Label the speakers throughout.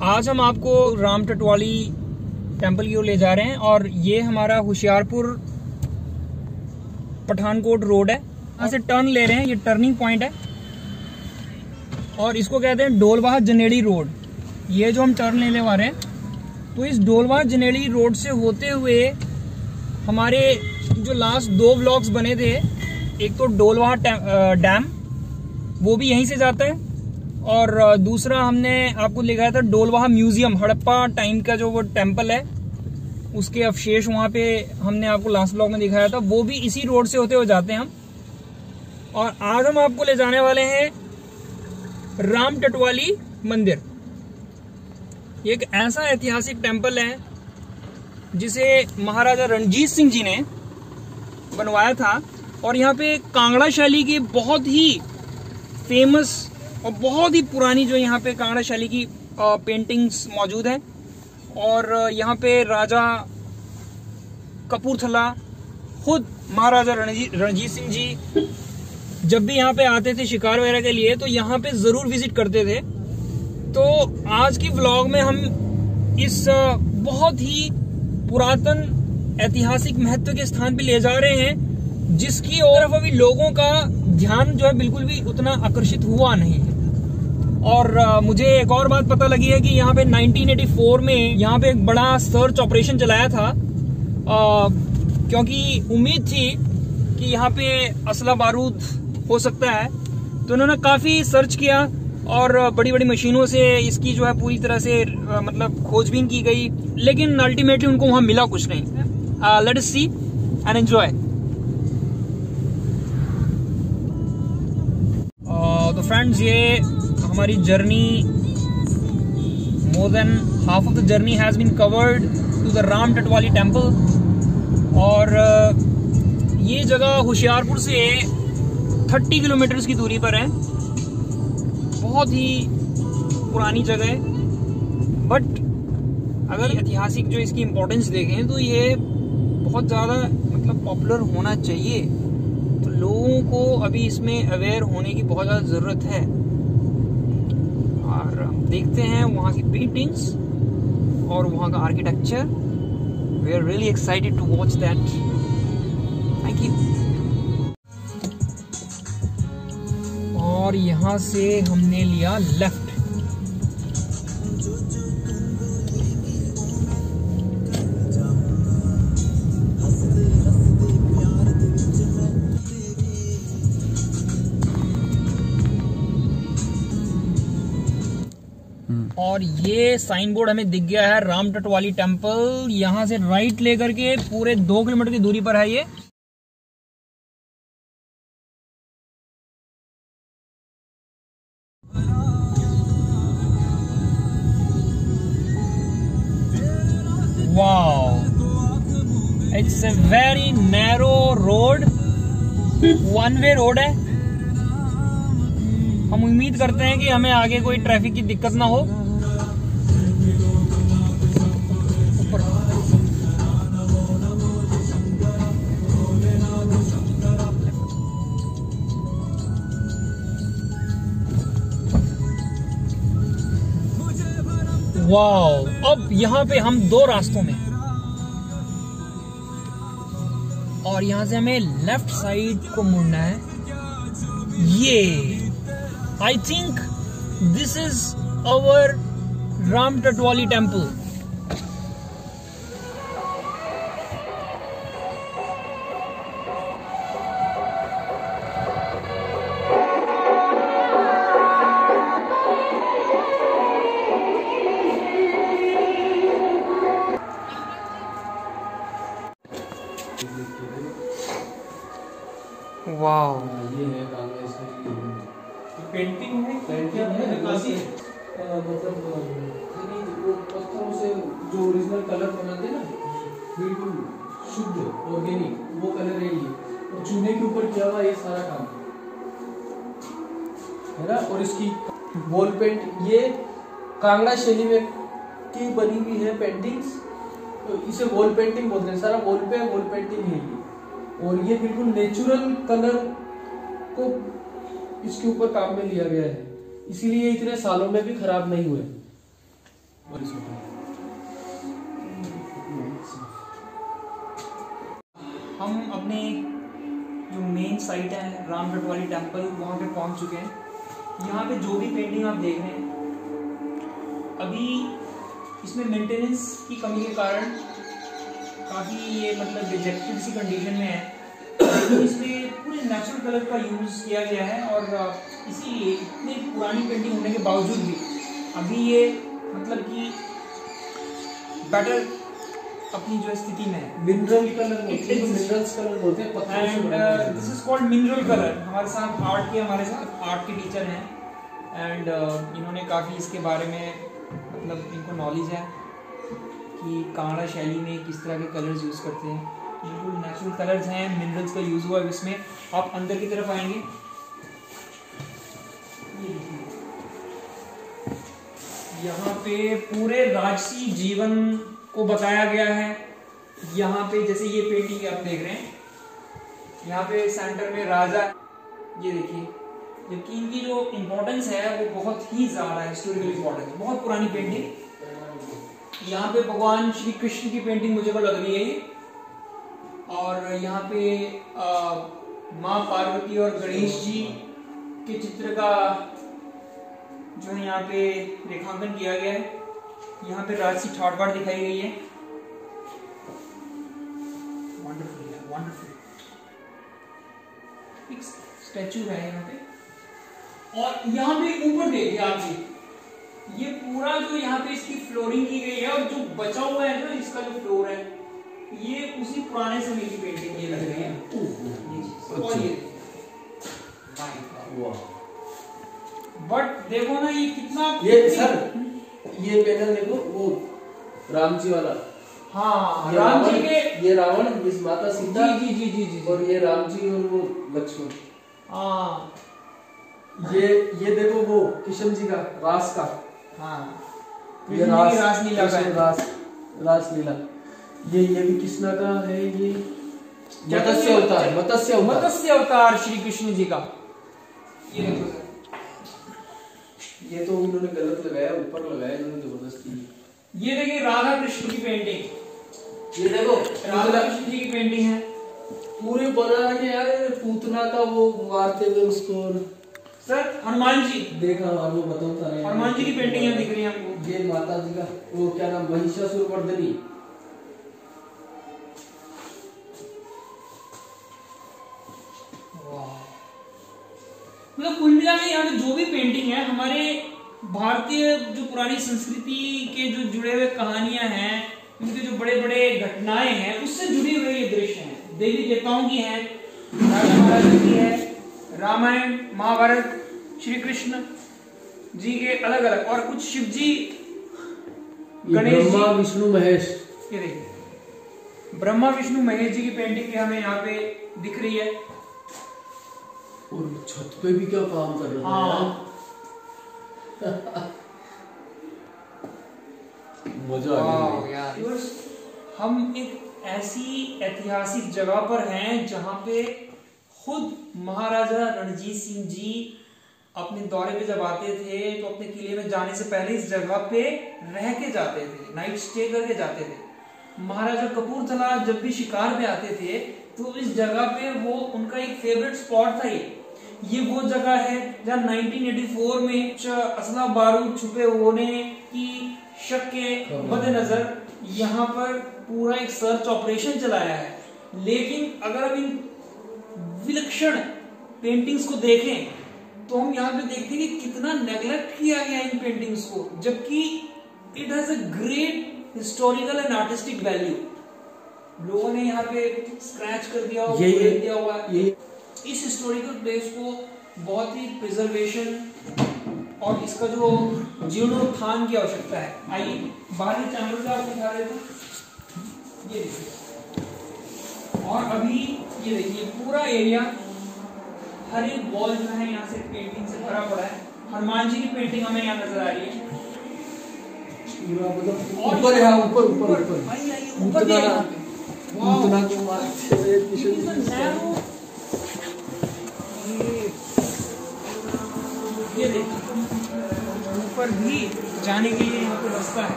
Speaker 1: आज हम आपको राम टटवाली टेम्पल की ओर ले जा रहे हैं और ये हमारा होशियारपुर पठानकोट रोड है। यहाँ से टर्न ले रहे हैं, ये टर्निंग पॉइंट है और इसको कहते हैं डोलवाहा जनेड़ी रोड। ये जो हम टर्न लेने वाले हैं तो इस डोलवाहा जनेड़ी रोड से होते हुए हमारे जो लास्ट 2 व्लॉग्स बने थे, एक तो डोलवाहा डैम वो भी यहीं से जाता है और दूसरा हमने आपको लिखाया था डोलवाहा म्यूजियम, हड़प्पा टाइम का जो वो टेम्पल है उसके अवशेष वहां पे हमने आपको लास्ट ब्लॉग में दिखाया था, वो भी इसी रोड से होते हुए जाते हैं हम। और आज हम आपको ले जाने वाले हैं राम टटवाली मंदिर। ये एक ऐसा ऐतिहासिक टेम्पल है जिसे महाराजा रणजीत सिंह जी ने बनवाया था और यहाँ पे कांगड़ा शैली की बहुत ही फेमस और बहुत ही पुरानी जो यहाँ पे कांगड़ा शैली की पेंटिंग्स मौजूद हैं। और यहाँ पे राजा कपूरथला खुद महाराजा रणजीत सिंह जी जब भी यहाँ पे आते थे शिकार वगैरह के लिए तो यहाँ पे जरूर विजिट करते थे। तो आज की व्लॉग में हम इस बहुत ही पुरातन ऐतिहासिक महत्व के स्थान पे ले जा रहे हैं जिसकी ओर अभी लोगों का ध्यान जो है बिल्कुल भी उतना आकर्षित हुआ नहीं है। और मुझे एक और बात पता लगी है कि यहाँ पे 1984 में यहाँ पे एक बड़ा सर्च ऑपरेशन चलाया था क्योंकि उम्मीद थी कि यहाँ पे असला बारूद हो सकता है। तो उन्होंने काफी सर्च किया और बड़ी बड़ी मशीनों से इसकी जो है पूरी तरह से मतलब खोजबीन की गई, लेकिन अल्टीमेटली उनको वहां मिला कुछ नहीं। Let us see and enjoy. तो फ्रेंड्स, ये हमारी journey, more than half of the journey has been covered to the Ram Tatwali temple. और ये जगह होशियारपुर से 30 किलोमीटर की दूरी पर है। बहुत ही पुरानी जगह है, बट अगर ऐतिहासिक जो इसकी इम्पोर्टेंस देखें तो ये बहुत ज़्यादा मतलब पॉपुलर होना चाहिए। तो लोगों को अभी इसमें अवेयर होने की बहुत ज़्यादा ज़रूरत है। और हम देखते हैं वहाँ की पेंटिंग्स और वहाँ का architecture. We are really excited to watch that. Thank you. और यहाँ से हमने लिया लेफ्ट। और ये साइन बोर्ड हमें दिख गया है राम टटवाली टेम्पल। यहाँ से राइट लेकर के पूरे 2 किलोमीटर की दूरी पर है ये। Wow, it's a very narrow road, one way road है। हम उम्मीद करते हैं कि हमें आगे कोई ट्रैफिक की दिक्कत ना हो। वाओ, अब यहाँ पे हम 2 रास्तों में और यहाँ से हमें लेफ्ट साइड को मुड़ना है। ये I think this is our Ram Tatwali temple. Wow,
Speaker 2: ये है पेंटिंग है, पेंटिंग है नक्काशी मतलब वो पत्थरों से जो ओरिजिनल कलर बनाते हैं ना, बिल्कुल शुद्ध ऑर्गेनिक वो कलर है ये। और चूने के ऊपर किया हुआ ये सारा काम है ना। और इसकी वॉल पेंट ये कांगड़ा शैली में की बनी हुई है पेंटिंग्स, तो इसे वॉल पेंटिंग बोलते हैं। सारा वॉल पे वॉल पेंटिंग है ये। और ये बिल्कुल नेचुरल कलर को इसके ऊपर काम में लिया गया है, इसीलिए इतने सालों में भी खराब नहीं हुए।
Speaker 1: हम अपने जो मेन साइट है राम रटवाली टेम्पल वहाँ पे पहुँच चुके हैं। यहाँ पे जो भी पेंटिंग आप देख रहे हैं अभी इसमें मेंटेनेंस की कमी के कारण काफ़ी ये मतलब रिजेक्टेड सी कंडीशन में है, लेकिन इसमें पूरे नेचुरल कलर का यूज़ किया गया है और इसीलिए इतनी पुरानी पेंटिंग होने के बावजूद भी अभी ये मतलब कि बेटर अपनी जो स्थिति में है।
Speaker 2: मिनरल कलर मिनरल्स कलर बोलते हैं
Speaker 1: and this is called mineral colour. हमारे साथ हमारे साथ आर्ट के टीचर हैं एंड इन्होंने काफ़ी इसके बारे में मतलब इनको नॉलेज है कि कांगड़ा शैली में किस तरह के कलर्स यूज़ करते हैं। बिल्कुल नेचुरल कलर्स हैं, मिनरल्स का यूज़ हुआ है इसमें। आप अंदर की तरफ आएंगे, यहाँ पे पूरे राजसी जीवन को बताया गया है। यहाँ पे जैसे ये पेंटिंग आप देख रहे हैं, यहाँ पे सेंटर में राजा, ये देखिए, जबकि इनकी जो इम्पोर्टेंस है वो बहुत ही ज़्यादा है, हिस्टोरिकल इम्पोर्टेंस। बहुत पुरानी पेंटिंग। यहाँ पे भगवान श्री कृष्ण की पेंटिंग मुझे को लग रही है ये, और यहाँ पे माँ पार्वती और गणेश जी के चित्र का जो है यहाँ पे रेखांकन किया गया है। यहाँ पे राजसी ठाट बाट दिखाई गई है। वंडरफुल है, वंडरफुल। एक स्टैचू है यहाँ पे, और यहाँ पे ऊपर देखिए आप ये पूरा जो यहाँ पे इसकी फ्लोरिंग की गई है, और जो बचा हुआ है ना इसका जो फ्लोर है ये उसी पुराने समय की पेंटिंग ये लग रही है। और ये बट देखो ना ये कितना,
Speaker 2: ये सर ये पैनल देखो वो राम जी वाला।
Speaker 1: हाँ, राम जी के,
Speaker 2: ये रावण, इस माता सीता,
Speaker 1: जी जी जी जी,
Speaker 2: और ये राम जी और वो लक्ष्मण।
Speaker 1: हाँ,
Speaker 2: ये देखो वो किशन जी का रास का।
Speaker 1: हाँ,
Speaker 2: ये
Speaker 1: रासलीला का
Speaker 2: रासलीला। ये भी कृष्णा का है। ये मत्स्य
Speaker 1: अवतार श्री कृष्ण जी का। ये देखो सर,
Speaker 2: ये तो उन्होंने गलत लगाया, ऊपर लगाया इन्होंने जबरदस्ती।
Speaker 1: ये देखिए राधा कृष्ण की पेंटिंग।
Speaker 2: ये देखो
Speaker 1: राधा कृष्ण जी की पेंटिंग है।
Speaker 2: पूरे बना के यार पूतना का वो मारते हुए उसको।
Speaker 1: सर हनुमान जी
Speaker 2: देखा, वो बताता है
Speaker 1: हनुमान जी की पेंटिंग यहाँ दिख रही है हमको।
Speaker 2: ये माता जी का वो क्या नाम, महिषासुरमर्दिनी।
Speaker 1: मतलब कुल मिला के यहाँ पे जो भी पेंटिंग है हमारे भारतीय जो पुरानी संस्कृति के जो जुड़े हुए कहानियां हैं, उनके जो बड़े बड़े घटनाएं हैं उससे जुड़े हुए ये दृश्य हैं। देवी देवताओं की है, राजा महाराजा की है, रामायण महाभारत, श्री कृष्ण जी के अलग अलग, और कुछ शिव जी, गणेश जी,
Speaker 2: विष्णु महेश।
Speaker 1: ये देखिए ब्रह्मा विष्णु महेश जी की पेंटिंग भी हमें यहाँ पे दिख रही है।
Speaker 2: और छत पे भी क्या काम कर रहा है। मजा आ गया यार।
Speaker 1: हम एक ऐसी ऐतिहासिक जगह पर हैं जहां पे खुद महाराजा रणजीत सिंह जी अपने दौरे पे जब आते थे तो अपने किले में जाने से पहले इस जगह पे रह के जाते थे, नाइट स्टे करके जाते थे। महाराजा कपूरथला जब भी शिकार पे आते थे तो इस जगह पे वो उनका एक फेवरेट स्पॉट था। ये वो जगह है जहाँ 1984 में असला बारूद छुपे होने की शक के मद्देनजर यहाँ पर पूरा एक सर्च ऑपरेशन चलाया है। लेकिन अगर हम इन विलक्षण पेंटिंग्स को देखें तो हम यहाँ पे देखते हैं कि कितना नेग्लेक्ट किया गया इन पेंटिंग्स को, जबकि it has a great historical and artistic value. लोगों ने यहाँ पे स्क्रैच कर दिया हुआ, दिया हुआ है। इस हिस्टोरिकल प्लेस को बहुत ही प्रिजर्वेशन और इसका जो जीर्णोत्थान की आवश्यकता है। आइए बाहर के चैनल से आपको दिखा देता हूं। ये देखिए, और अभी ये देखिए पूरा एरिया, हर एक वॉल जो है यहाँ से पेंटिंग से भरा पड़ा है। हनुमान जी की पेंटिंग हमें यहाँ नजर आ रही है।
Speaker 2: ऊपर है, ऊपर ऊपर ऊपर
Speaker 1: ये देखिए ऊपर ऊपर भी जाने के लिए यहाँ पे रास्ता है।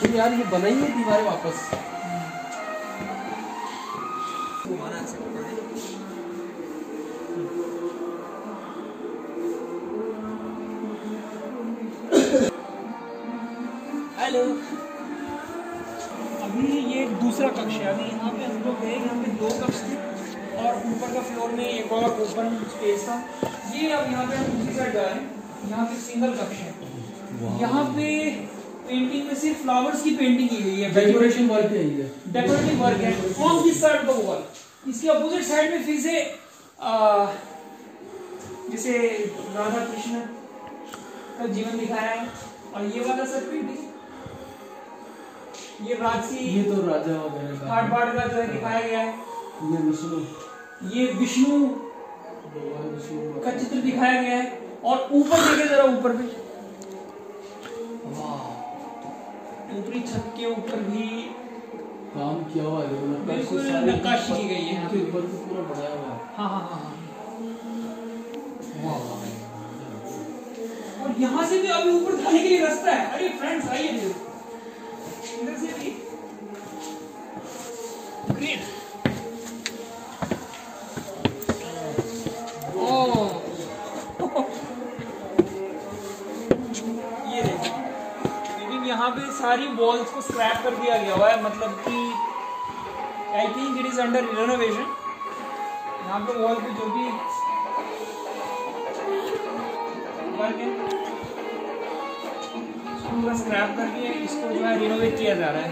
Speaker 2: तो यार ये बनाइए दीवारें वापस।
Speaker 1: हेलो, अभी ये दूसरा कक्ष है। अभी यहाँ पे हम लोग गए, यहाँ पे 2 कक्ष थे और ऊपर का फ्लोर में एक और ओपन स्पेस था। ये अब यहाँ पे हम दूसरी साइड जा रहे हैं, यहाँ पे सिंगल कक्ष है। यहाँ पे पेंटिंग में सिर्फ फ्लावर्स की पेंटिंग की गई है,
Speaker 2: डेकोरेशन वर्क है, ये
Speaker 1: डेकोरेटिव वर्क है। ऑन दिस साइड का वॉल, इसके अपोजिट साइड में फिर से जैसे राधा कृष्ण का जीवन दिखाया है। और ये वाला सर पेंटिंग, ये राजसी,
Speaker 2: ये तो राजा वगैरह का
Speaker 1: घाट बाट का जो है दिखाया गया है। ये विष्णु का चित्र दिखाया गया है। और ऊपर देखे जरा, ऊपर भी ऊपरी छत के ऊपर भी
Speaker 2: काम किया हुआ है,
Speaker 1: बिल्कुल नक्काशी की गई है।
Speaker 2: यहाँ पे ऊपर तो पूरा बनाया हुआ है।
Speaker 1: हाँ हाँ हाँ हाँ। और यहाँ से भी अभी ऊपर जाने के लिए रास्ता है। अरे फ्रेंड्स आइए, इधर से भी ग्रेट। ये देखिए, लेकिन यहाँ पे सारी वॉल्स को स्क्रैप कर दिया गया हुआ है, मतलब कि I think it is under renovation. यहाँ पे वॉल पे जो भी वर्क है पूरा स्क्रैप करके इसको जो है रिनोवेट किया जा रहा है।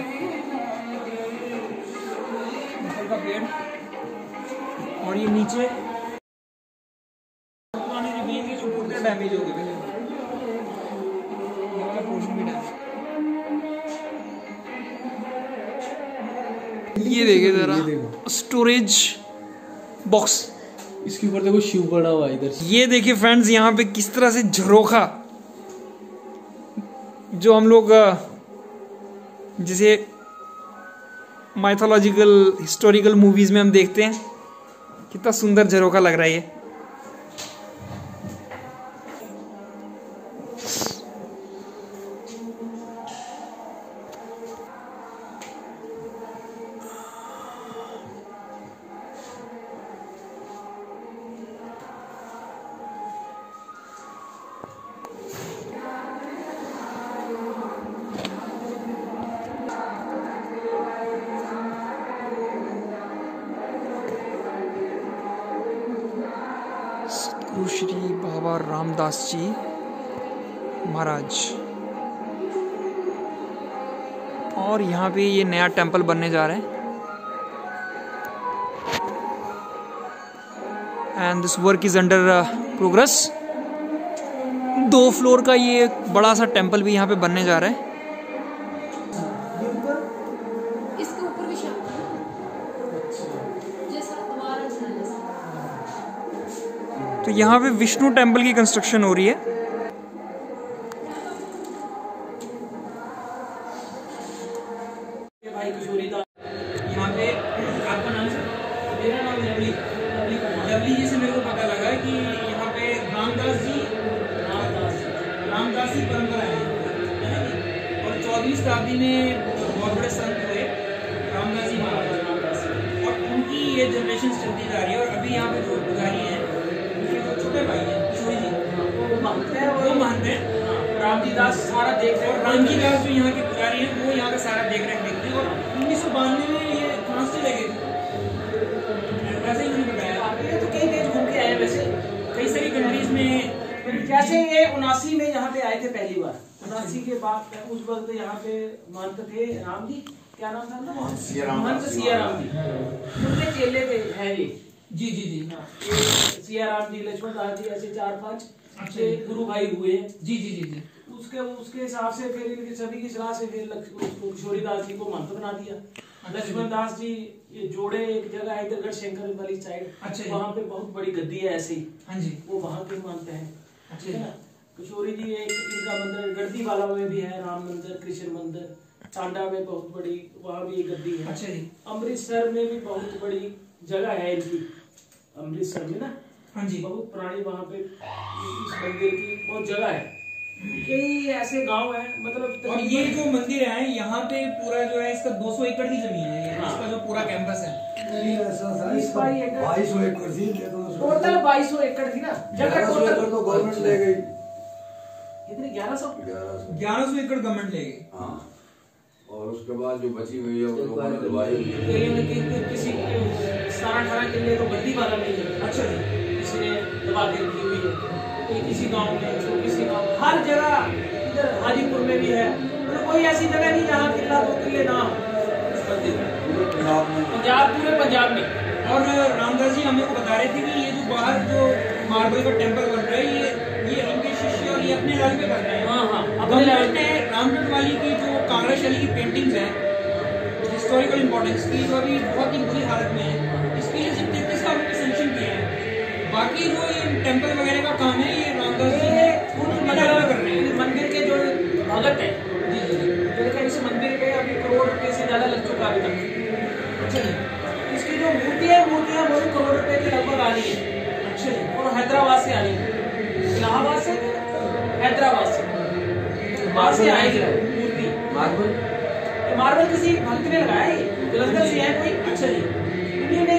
Speaker 1: ऊपर का पेड़ और ये नीचे पुराने रिमेन के जो पूरे डैमेज हो गए, ये वाला पोर्शन भी डैमेज। ये देखिए जरा, स्टोरेज बॉक्स,
Speaker 2: इसके ऊपर देखो शिव बना हुआ है इधर से।
Speaker 1: ये देखिए फ्रेंड्स, यहाँ पे किस तरह से झरोखा, जो हम लोग जिसे माइथोलॉजिकल हिस्टोरिकल मूवीज में हम देखते हैं, कितना सुंदर झरोखा लग रहा है ये। श्री बाबा रामदास जी महाराज। और यहाँ पे ये नया टेंपल बनने जा रहा है and this work is under progress. 2 floor का ये बड़ा सा टेंपल भी यहाँ पे बनने जा रहा है।
Speaker 3: इसके ऊपर भी
Speaker 1: तो यहाँ पे विष्णु टेंपल की कंस्ट्रक्शन हो रही है। भाई किशोरीदास, यहाँ पे आपका नाम सर? मेरा नाम लवली। लवली जी से मेरे को पता लगा कि यहाँ पे रामदास जी परंपरा है ना जी। और 14वीं शताब्दी में बहुत बड़े संत हुए रामदास जी महाराज, और उनकी ये जनरेशन चलती जा रही है। और अभी यहाँ पे जो पुजारी है, छोटे भाई हैं किशोरी जी, वो मानते हैं राम जी दास सारा देख रहे हैं। और राम जी दास जो यहाँ के पुजारी हैं, वो यहाँ का सारा देख रहे देखते हैं। और 1992 में ये फ्रांस से लगे थे, वैसे ही उन्होंने बताया।
Speaker 4: तो कई देश घूम के आए, वैसे
Speaker 1: कई सारी कंट्रीज में।
Speaker 4: कैसे ये 79 में यहाँ पे आए थे पहली बार। 79 के बाद उस वक्त यहाँ पे महंत थे राम जी, क्या नाम था ना, महंत सिया राम जी, उनके चेले थे हैं ये।
Speaker 1: जी जी जी,
Speaker 4: सिया राम जी, लक्ष्मण दास जी, ऐसे 4-5 अच्छे गुरु भाई हुए।
Speaker 1: जी जी जी जी।
Speaker 4: उसके हिसाब से फिर इनके सभी की सलाह से फिर किशोरी दास जी को महंत बना दिया। लक्ष्मण दास जी ये जोड़े एक जगह है इधर गढ़शंकर वाली साइड,
Speaker 1: अच्छा,
Speaker 4: वहाँ पे बहुत बड़ी गद्दी है ऐसे ही।
Speaker 1: हाँ जी,
Speaker 4: वो वहाँ के मानते हैं।
Speaker 1: अच्छा।
Speaker 4: किशोरी जी एक इनका मंदिर गढ़दी वाला में भी है, राम मंदिर, कृष्ण मंदिर। टांडा में बहुत बड़ी, वहाँ भी एक गद्दी है।
Speaker 1: अच्छा जी।
Speaker 4: अमृतसर में भी बहुत बड़ी जगह है इनकी, अमृतसर में ना।
Speaker 1: हाँ जी।
Speaker 4: बहुत पुरानी वहाँ पे इस मंदिर की बहुत जगह है। कई ऐसे गांव हैं, मतलब
Speaker 1: और ये जो मंदिर है यहाँ पे पूरा जो है इसका 200 एकड़ की जमीन है ये,
Speaker 4: हाँ।
Speaker 1: इसका जो पूरा कैंपस है
Speaker 5: 2200 एकड़ थी,
Speaker 4: टोटल 2200 एकड़ थी ना जगह,
Speaker 5: 1100
Speaker 4: टोटल
Speaker 5: एकड़ तो गवर्नमेंट ले गई।
Speaker 4: कितनी 1100
Speaker 1: 1100 एकड़ गवर्नमेंट ले गई।
Speaker 5: हाँ, और उसके बाद जो बची हुई है वो लोगों ने दबाई हुई है।
Speaker 4: एरिया में किसी 17-18 के लिए तो बद्दी वाला नहीं है। अच्छा जी, किसी ने दबा के रखी हुई है, कोई किसी गांव में, तो किसी गांव, हर जगह, इधर हाजीपुर में भी है, मतलब कोई ऐसी जगह नहीं जहाँ किला 2 किले ना हो। पंजाब, पूरे पंजाब में।
Speaker 1: और रामदास जी हमें को बता रहे थे कि ये जो बाहर जो मार्बल का टेम्पल बन रहा है ये इनके शिष्य और ये अपने लेवल पे कर रहे हैं।
Speaker 4: हाँ हाँ,
Speaker 1: अपने लेवल पे रामगढ़ वाली की जो कांगड़ा शैली की पेंटिंग्स हैं हिस्टोरिकल इंपॉर्टेंस की, जो अभी बहुत ही बुरी हालत में है, इसके लिए सिर्फ 33 लाख रुपए सैंक्शन किए हैं। बाकी जो ये टेम्पल वगैरह का काम है ये रामदास जी
Speaker 4: खुद
Speaker 1: कर रहे हैं।
Speaker 4: मंदिर के जो भगत है जी, इस मंदिर पे अभी करोड़ रुपए से ज्यादा लग चुका अभी तक। अच्छा जी, इसकी जो मूर्तियां वो भी करोड़ रुपए के लगभग आ रही है। अच्छा जी, और हैदराबाद से आ रही है, इलाहाबाद से, हैदराबाद से, बाहर से आएगी मूर्ति। मार्बल किसी भक्त ने लगाया है, जलंधर से है कोई। अच्छा जी,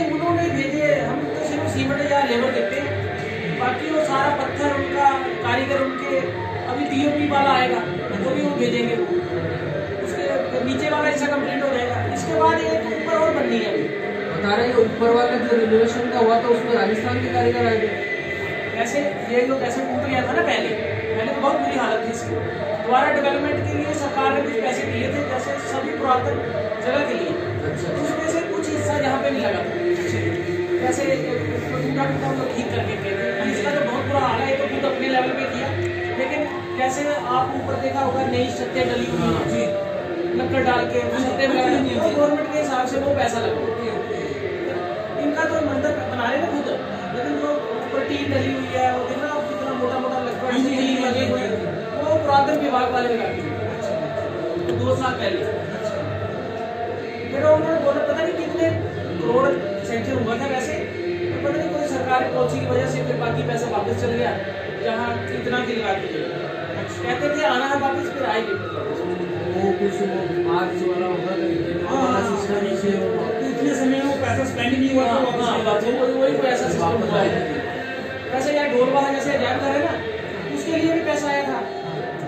Speaker 4: उन्होंने भेजे, हम तो सिर्फ सीमेंट या लेबर देते हैं, बाकी वो सारा पत्थर उनका, कारीगर उनके, अभी पीओपी वाला आएगा वो भी वो भेजेंगे, उसके नीचे वाला ऐसा कंप्लीट हो जाएगा। इसके बाद एक ऊपर और बननी है,
Speaker 2: बता रहे हैं ऊपर वाला जो रिनोवेशन का हुआ था उसमें राजस्थान के कारीगर आए थे।
Speaker 4: ऐसे ये लोग ऐसे टूट गया था ना पहले तो बहुत बुरी हालत थी इसकी। दोबारा डेवलपमेंट के लिए सरकार ने कुछ पैसे दिए थे, जैसे सभी पुरातन जगह के लिए। अच्छा, उसमें से कुछ हिस्सा जहाँ पे नहीं लगा जैसे टूटा तो ठीक करके कहते। इसका तो बहुत बुरा हाल है, तो खुद अपने लेवल पे किया, लेकिन जैसे आप ऊपर देखा होगा नई छतें डली हुई है लकड़ डाल के छतें गवर्नमेंट के हिसाब से वो पैसा लगा। इनका तो मंदिर बना रहे ना खुद, लेकिन वो ऊपर टीन डली हुई है, वो देखना आप कितना मोटा मोटा लकड़ लगे हुए हैं, वो पुरातन विभाग वाले लगा दिए 2 साल पहले। फिर उन्होंने बोला पता नहीं कितने करोड़ सैंक्शन हुआ था वैसे, तो पता नहीं कोई सरकारी पॉलिसी की वजह से फिर बाकी पैसा वापस चल गया, जहाँ इतना की लगा दी। कहते थे आना है वापस, फिर आएंगे
Speaker 2: वो कुछ आज वाला होगा
Speaker 1: इतने समय में वो पैसा स्पेंड नहीं हुआ था,
Speaker 4: वही कोई ऐसा सिस्टम हुआ है। वैसे यार ढोलवाला जैसे अजायब घर है ना, उसके लिए भी पैसा आया था,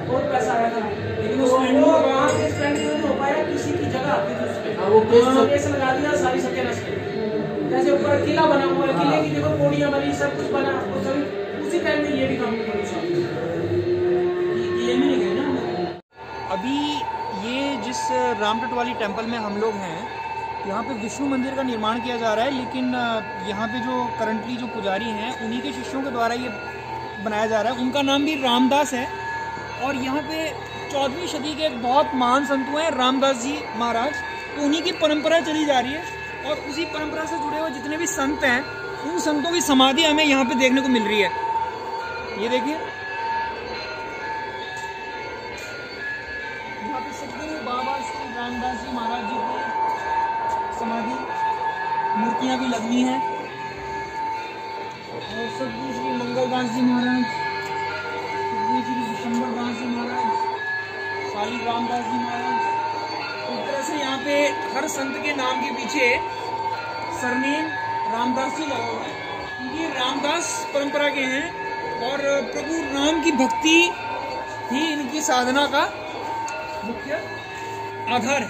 Speaker 4: बहुत पैसा आया था, लेकिन वो वहाँ पे स्पेंड नहीं हो पाया, किसी की जगह आती थी उसमें वो केस लगा दिया, सारी सत्यानाश कर दी। जैसे ऊपर किला बना हुआ है, किले की देखो पौड़ियाँ बनी, सब कुछ बना, तो सभी उसी टाइम में ये भी काम
Speaker 1: अभी ये जिस रामगढ़ वाली टेम्पल में हम लोग हैं, यहाँ पे विष्णु मंदिर का निर्माण किया जा रहा है, लेकिन यहाँ पे जो करंटली जो पुजारी हैं उन्हीं के शिष्यों के द्वारा ये बनाया जा रहा है। उनका नाम भी रामदास है, और यहाँ पे 14वीं सदी के एक बहुत महान संत हुए हैं रामदास जी महाराज, तो उन्हीं की परंपरा चली जा रही है, और उसी परंपरा से जुड़े हुए जितने भी संत हैं उन संतों की समाधि हमें यहाँ पे देखने को मिल रही है। ये देखिए, यहाँ पे सदगुरु बाबा श्री रामदास जी महाराज जी की समाधि मूर्तियां भी लगनी है, और सदगुरु श्री मंगलदास जी महाराज, सदगुरु श्री दिसंबर दास जी महाराज, शाली रामदास जी महाराज। इस तरह से यहाँ पे हर संत के नाम के पीछे सरनेम रामदास जी लगा हुआ है। ये रामदास परंपरा के हैं, और प्रभु राम की भक्ति ही इनकी साधना का मुख्य आधार है।